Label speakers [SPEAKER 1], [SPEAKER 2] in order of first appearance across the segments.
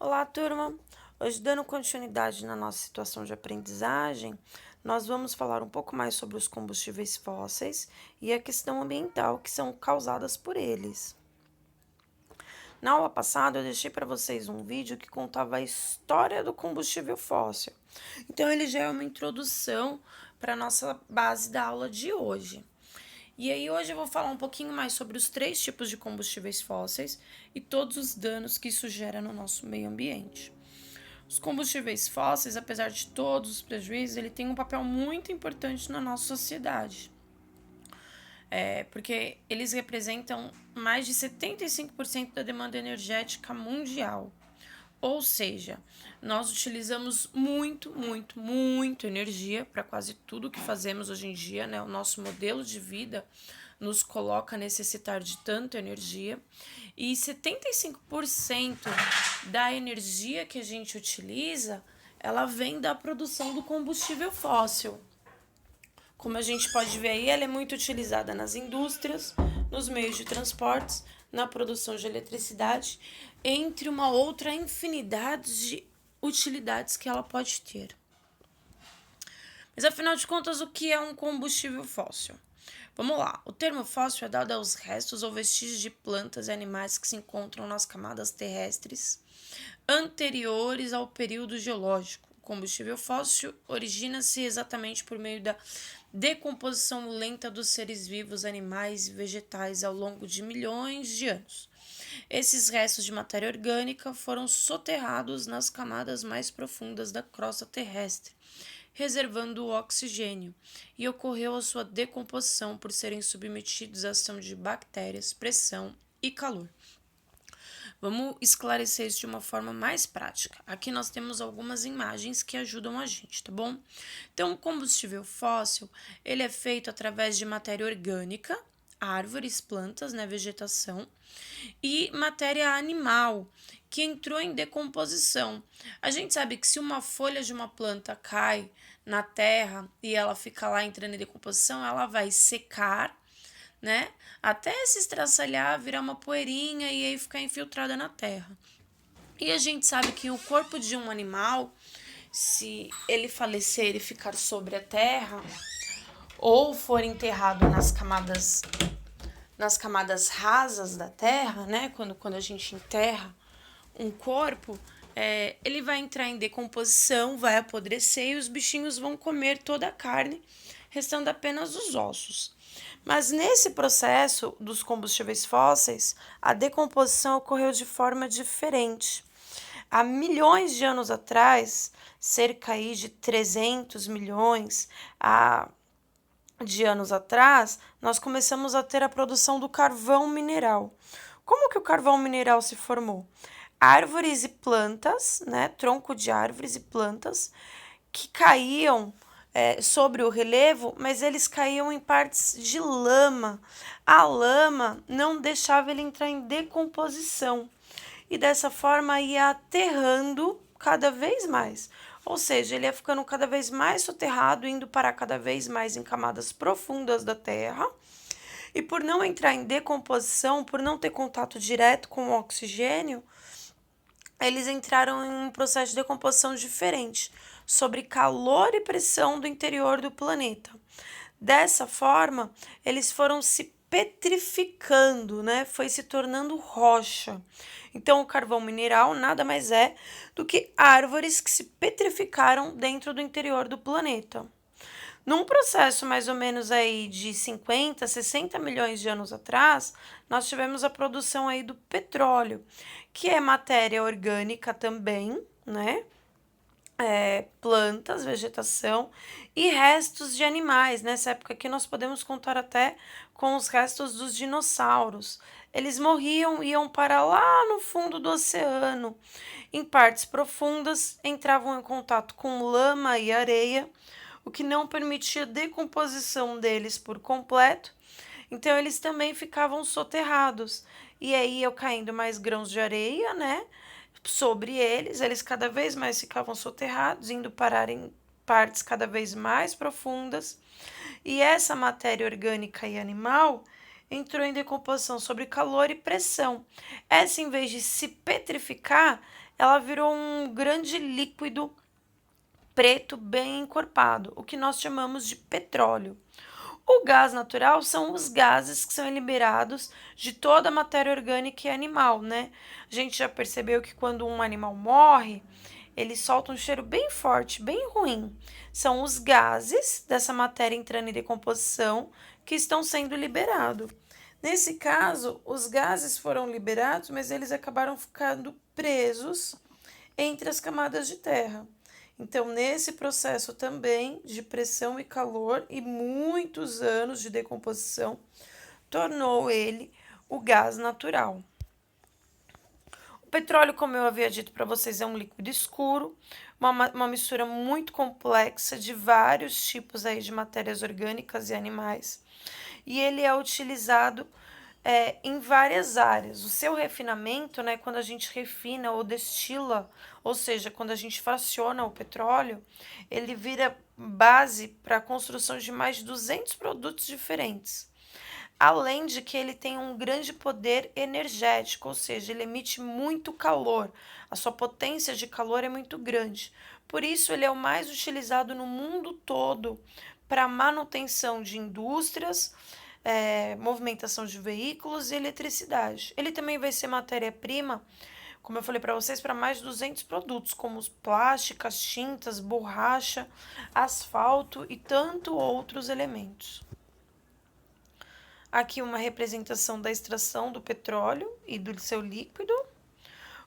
[SPEAKER 1] Olá, turma! Hoje, dando continuidade na nossa situação de aprendizagem, nós vamos falar um pouco mais sobre os combustíveis fósseis e a questão ambiental que são causadas por eles. Na aula passada, eu deixei para vocês um vídeo que contava a história do combustível fóssil. Então, ele já é uma introdução para a nossa base da aula de hoje. E aí, hoje eu vou falar um pouquinho mais sobre os 3 tipos de combustíveis fósseis e todos os danos que isso gera no nosso meio ambiente. Os combustíveis fósseis, apesar de todos os prejuízos, ele tem um papel muito importante na nossa sociedade. Porque eles representam mais de 75% da demanda energética mundial. Ou seja, nós utilizamos muito energia para quase tudo que fazemos hoje em dia, né? O nosso modelo de vida nos coloca a necessitar de tanta energia. E 75% da energia que a gente utiliza, ela vem da produção do combustível fóssil. Como a gente pode ver aí, ela é muito utilizada nas indústrias, nos meios de transportes, na produção de eletricidade, entre uma outra infinidade de utilidades que ela pode ter. Mas afinal de contas, o que é um combustível fóssil? Vamos lá, o termo fóssil é dado aos restos ou vestígios de plantas e animais que se encontram nas camadas terrestres anteriores ao período geológico. O combustível fóssil origina-se exatamente por meio da decomposição lenta dos seres vivos, animais e vegetais ao longo de milhões de anos. Esses restos de matéria orgânica foram soterrados nas camadas mais profundas da crosta terrestre, reservando o oxigênio, e ocorreu a sua decomposição por serem submetidos à ação de bactérias, pressão e calor. Vamos esclarecer isso de uma forma mais prática. Aqui nós temos algumas imagens que ajudam a gente, tá bom? Então, o combustível fóssil, ele é feito através de matéria orgânica, árvores, plantas, né, vegetação, e matéria animal, que entrou em decomposição. A gente sabe que se uma folha de uma planta cai na terra e ela fica lá entrando em decomposição, ela vai secar, né? Até se estraçalhar, virar uma poeirinha e aí ficar infiltrada na terra. E a gente sabe que o corpo de um animal, se ele falecer e ficar sobre a terra, ou for enterrado nas camadas rasas da terra, né? Quando a gente enterra um corpo, ele vai entrar em decomposição, vai apodrecer e os bichinhos vão comer toda a carne, restando apenas os ossos. Mas nesse processo dos combustíveis fósseis, a decomposição ocorreu de forma diferente. Há milhões de anos atrás, cerca aí de 300 milhões de anos atrás, nós começamos a ter a produção do carvão mineral. Como que o carvão mineral se formou? Árvores e plantas, né, tronco de árvores e plantas que caíam sobre o relevo, mas eles caíam em partes de lama. A lama não deixava ele entrar em decomposição e dessa forma ia aterrando cada vez mais. Ou seja, ele ia ficando cada vez mais soterrado, indo parar cada vez mais em camadas profundas da terra. E por não entrar em decomposição, por não ter contato direto com o oxigênio, eles entraram em um processo de decomposição diferente, sobre calor e pressão do interior do planeta. Dessa forma, eles foram se petrificando, né? Foi se tornando rocha. Então, o carvão mineral nada mais é do que árvores que se petrificaram dentro do interior do planeta. Num processo mais ou menos aí de 50, 60 milhões de anos atrás, nós tivemos a produção aí do petróleo, que é matéria orgânica também, né? Plantas, vegetação e restos de animais. Nessa época aqui nós podemos contar até com os restos dos dinossauros. Eles morriam, iam para lá no fundo do oceano. Em partes profundas, entravam em contato com lama e areia, o que não permitia a decomposição deles por completo. Então eles também ficavam soterrados. E aí iam caindo mais grãos de areia, né? Sobre eles cada vez mais ficavam soterrados, indo parar em partes cada vez mais profundas. E essa matéria orgânica e animal, entrou em decomposição sob calor e pressão. Essa, em vez de se petrificar, ela virou um grande líquido preto bem encorpado, o que nós chamamos de petróleo. O gás natural são os gases que são liberados de toda a matéria orgânica e animal, né? A gente já percebeu que quando um animal morre, ele solta um cheiro bem forte, bem ruim. São os gases dessa matéria entrando em decomposição que estão sendo liberados. Nesse caso, os gases foram liberados, mas eles acabaram ficando presos entre as camadas de terra. Então, nesse processo também de pressão e calor e muitos anos de decomposição, tornou ele o gás natural. O petróleo, como eu havia dito para vocês, é um líquido escuro, uma mistura muito complexa de vários tipos aí de matérias orgânicas e animais. E ele é utilizado em várias áreas. O seu refinamento, né, quando a gente refina ou destila, ou seja, quando a gente fraciona o petróleo, ele vira base para a construção de mais de 200 produtos diferentes. Além de que ele tem um grande poder energético, ou seja, ele emite muito calor. A sua potência de calor é muito grande. Por isso, ele é o mais utilizado no mundo todo para manutenção de indústrias, movimentação de veículos e eletricidade. Ele também vai ser matéria-prima, como eu falei para vocês, para mais de 200 produtos, como plásticas, tintas, borracha, asfalto e tanto outros elementos. Aqui uma representação da extração do petróleo e do seu líquido.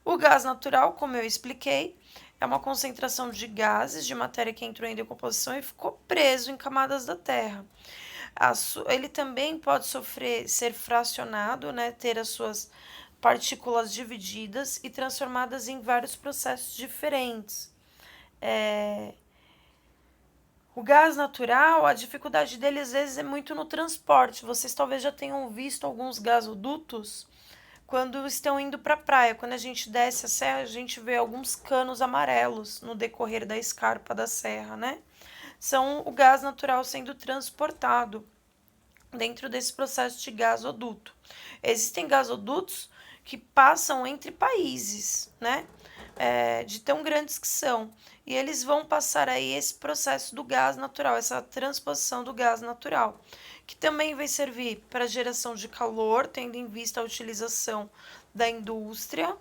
[SPEAKER 1] O gás natural, como eu expliquei, é uma concentração de gases de matéria que entrou em decomposição e ficou preso em camadas da terra. Ele também pode ser fracionado, né, ter as suas partículas divididas e transformadas em vários processos diferentes. O gás natural, a dificuldade dele às vezes é muito no transporte. Vocês talvez já tenham visto alguns gasodutos quando estão indo para a praia. Quando a gente desce a serra, a gente vê alguns canos amarelos no decorrer da escarpa da serra, né? São o gás natural sendo transportado dentro desse processo de gasoduto. Existem gasodutos que passam entre países, né? De tão grandes que são. E eles vão passar aí esse processo do gás natural, essa transposição do gás natural, que também vai servir para geração de calor, tendo em vista a utilização da indústria,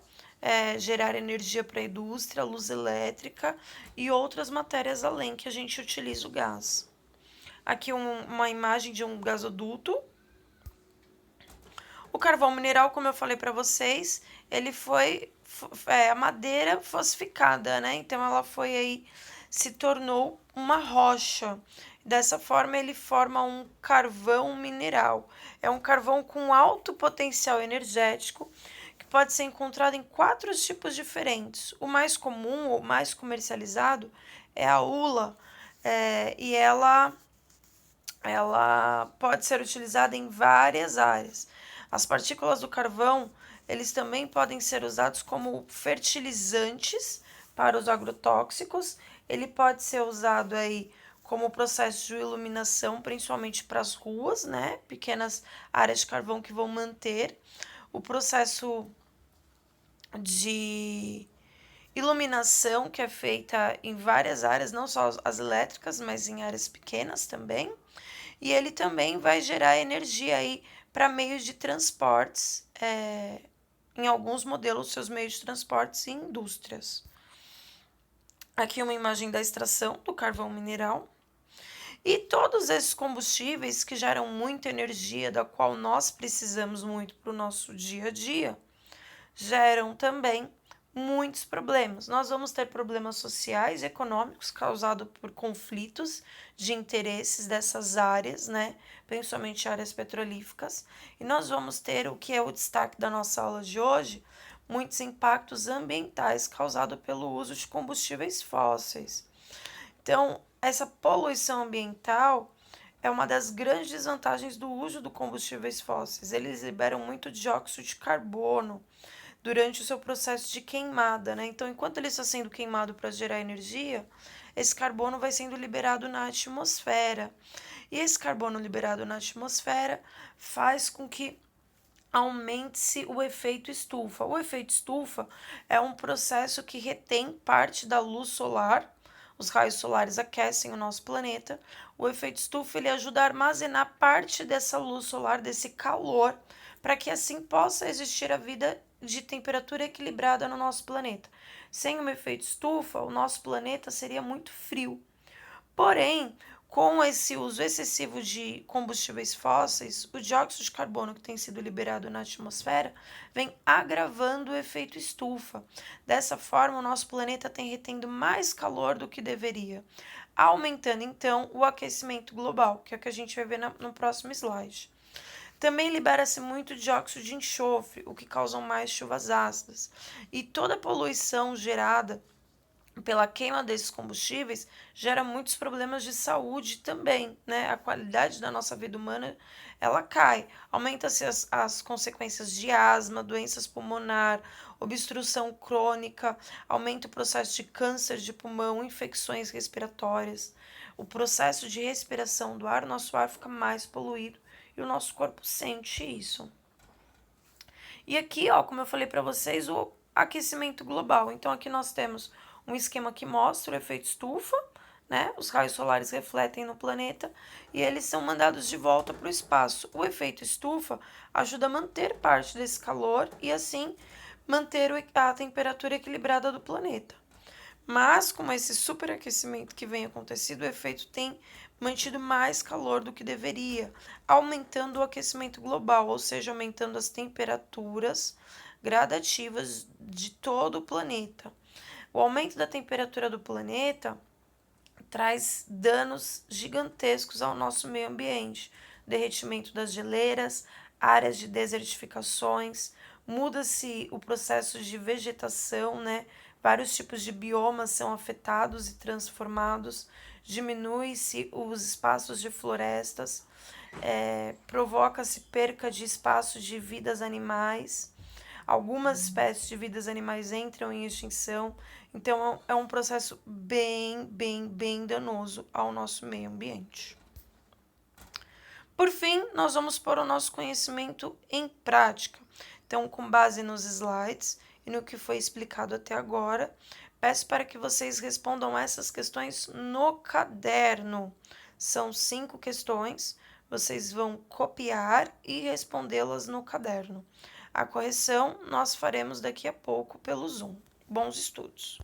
[SPEAKER 1] gerar energia para a indústria, luz elétrica e outras matérias além que a gente utiliza o gás. Aqui uma imagem de um gasoduto. O carvão mineral, como eu falei para vocês, ele foi a madeira fossificada, né? Então ela foi aí, se tornou uma rocha. Dessa forma ele forma um carvão mineral. É um carvão com alto potencial energético que pode ser encontrado em 4 tipos diferentes. O mais comum, ou mais comercializado, é a ula, e ela pode ser utilizada em várias áreas. As partículas do carvão, eles também podem ser usados como fertilizantes para os agrotóxicos. Ele pode ser usado aí como processo de iluminação, principalmente para as ruas, né? Pequenas áreas de carvão que vão manter o processo de iluminação que é feita em várias áreas, não só as elétricas, mas em áreas pequenas também. E ele também vai gerar energia aí para meios de transportes, em alguns modelos, seus meios de transportes e indústrias. Aqui uma imagem da extração do carvão mineral. E todos esses combustíveis que geram muita energia, da qual nós precisamos muito para o nosso dia a dia, geram também muitos problemas. Nós vamos ter problemas sociais e econômicos causados por conflitos de interesses dessas áreas, né? Principalmente áreas petrolíferas. E nós vamos ter o que é o destaque da nossa aula de hoje, muitos impactos ambientais causados pelo uso de combustíveis fósseis. Então, essa poluição ambiental é uma das grandes desvantagens do uso de combustíveis fósseis. Eles liberam muito dióxido de carbono, durante o seu processo de queimada, né? Então, enquanto ele está sendo queimado para gerar energia, esse carbono vai sendo liberado na atmosfera. E esse carbono liberado na atmosfera faz com que aumente-se o efeito estufa. O efeito estufa é um processo que retém parte da luz solar. Os raios solares aquecem o nosso planeta. O efeito estufa ele ajuda a armazenar parte dessa luz solar, desse calor, para que assim possa existir a vida de temperatura equilibrada no nosso planeta. Sem o efeito estufa, o nosso planeta seria muito frio. Porém, com esse uso excessivo de combustíveis fósseis, o dióxido de carbono que tem sido liberado na atmosfera vem agravando o efeito estufa. Dessa forma, o nosso planeta tem retendo mais calor do que deveria, aumentando então o aquecimento global, que é o que a gente vai ver no próximo slide. Também libera-se muito dióxido de enxofre, o que causa mais chuvas ácidas. E toda a poluição gerada pela queima desses combustíveis gera muitos problemas de saúde também, né? A qualidade da nossa vida humana, ela cai. Aumenta-se as consequências de asma, doenças pulmonar, obstrução crônica, aumenta o processo de câncer de pulmão, infecções respiratórias. O processo de respiração do ar, nosso ar fica mais poluído e o nosso corpo sente isso. E aqui, ó, como eu falei para vocês, o aquecimento global. Então aqui nós temos um esquema que mostra o efeito estufa, né? Os raios solares refletem no planeta e eles são mandados de volta para o espaço. O efeito estufa ajuda a manter parte desse calor e assim manter a temperatura equilibrada do planeta. Mas com esse superaquecimento que vem acontecendo, o efeito tem mantido mais calor do que deveria, aumentando o aquecimento global, ou seja, aumentando as temperaturas gradativas de todo o planeta. O aumento da temperatura do planeta traz danos gigantescos ao nosso meio ambiente, derretimento das geleiras, áreas de desertificações, muda-se o processo de vegetação, né? Vários tipos de biomas são afetados e transformados, diminui-se os espaços de florestas, provoca-se perca de espaços de vidas animais. Algumas espécies de vidas animais entram em extinção, então é um processo bem danoso ao nosso meio ambiente. Por fim, nós vamos pôr o nosso conhecimento em prática. Então, com base nos slides e no que foi explicado até agora, peço para que vocês respondam essas questões no caderno. São 5 questões, vocês vão copiar e respondê-las no caderno. A correção nós faremos daqui a pouco pelo Zoom. Bons estudos!